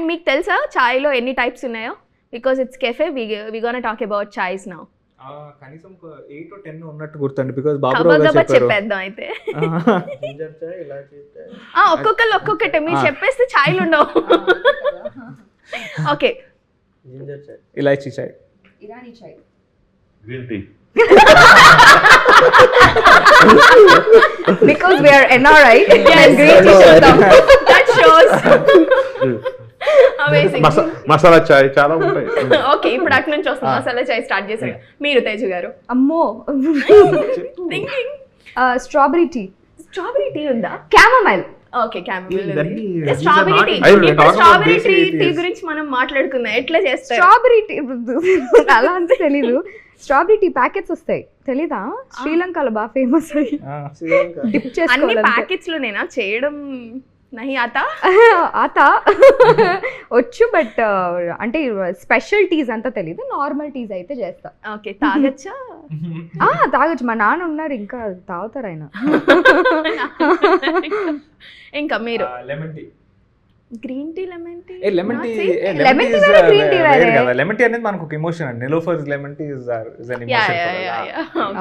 మీకు తెలుసా చాయ్లో ఎన్ని టైప్స్ ఉన్నాయో? Because it's cafe, we gonna talk about chais now. కనీసం 8 or 10 ఉన్నట్టు గుర్తండి, బికాజ్ బాబురావు గారు చెప్పారు. చెప్పేద్దాం అయితే. ఒక్కొక్కరు ఒక్కొక్కటి మీరు చెప్పేస్తే చాయ్లు ఉండవు. ఓకే, ఇలాచీ చాయ్, ఇరానీ చాయ్, green tea. because we are NRI. Yes, green tea చూద్దాం. that shows. Amazing. మసాలా చాయ్ చాలా ఉంటాయి. ఓకే, ఇప్పుడు అటు నుంచి వస్తాం. మసాలా చాయ్ స్టార్ట్ చేశారు మీరు, తేజు గారు. అమ్మో, స్ట్రాబెరీ టీ. స్ట్రాబెరీ టీ ఉందా? క్యామమైల్. ఓకే, క్యామమైల్ ఇవన్నీ ఉంది. Strawberry tea. స్ట్రాబెరీ టీ గురించి మనం మాట్లాడుకుందాం. ఎట్లా చేస్తారు స్ట్రాబెరీ టీ? అలా అంతే తెలీదు. స్ట్రాబెరీ టీ ప్యాకెట్స్ వస్తాయి, తెలీదా? శ్రీలంకలో బాగా ఫేమస్ అయ్యి డిప్ అన్ని చేసుకోవాలి. ప్యాకెట్స్ లోనేనా చేయడం? నహి ఆతా ఆత వచ్చు, బట్ అంటే స్పెషల్ టీస్ అంతా తెలీదు. నార్మల్ టీస్ అయితే చేస్తా. ఓకే, తాగచ్చా? తాగొచ్చు. మా నాన్న ఉన్నారు, ఇంకా తాగుతారు ఆయన. ఇంకా మీరు lemon tea. Green tea, lemon tea. Lemon tea Lemon tea వేరే, green tea వేరే. కదా. లెమన్ టీ అనేది మనకు ఒక ఎమోషన్ అండి. Niloufer's lemon tea is an emotion for us.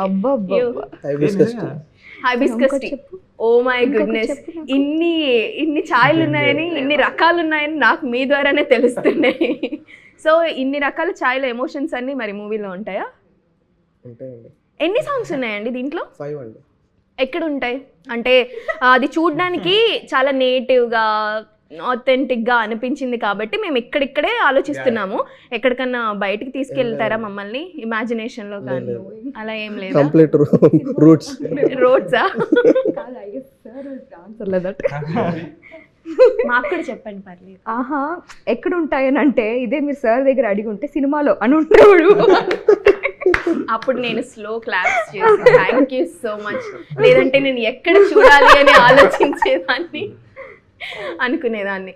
అబ్బబ్బబ్బా. Hibiscus tea. Oh my goodness, ఇన్ని ఛాయ్లు ఉన్నాయని, ఇన్ని రకాలు ఉన్నాయని నాకు మీ ద్వారానే తెలుస్తున్నాయి. సో ఇన్ని రకాల ఛాయ్ల ఎమోషన్స్ అన్ని మరి మూవీలో ఉంటాయా? ఎన్ని సాంగ్స్ ఉన్నాయండి దీంట్లో? 5 అండి. ఎక్కడ ఉంటాయి అంటే అది చూడడానికి చాలా నేటివ్గా, ఆథెంటిక్గా అనిపించింది కాబట్టి మేము ఇక్కడిక్కడే ఆలోచిస్తున్నాము. ఎక్కడికన్నా బయటికి తీసుకెళ్తారా మమ్మల్ని ఇమాజినేషన్లో? కానీ అలా ఏం లేదు. Complete routes. రోడ్సా? మాకు కూడా చెప్పండి పర్లేదు. ఆహా, ఎక్కడ ఉంటాయని అంటే ఇదే మీరు సార్ దగ్గర అడిగి ఉంటే సినిమాలో అని ఉండేవాడు. అప్పుడు నేను స్లో క్లాప్స్ చేసి థ్యాంక్ యూ సో మచ్, లేదంటే నేను ఎక్కడ చూడాలి అని ఆలోచించేదాన్ని, అనుకునేదాన్ని.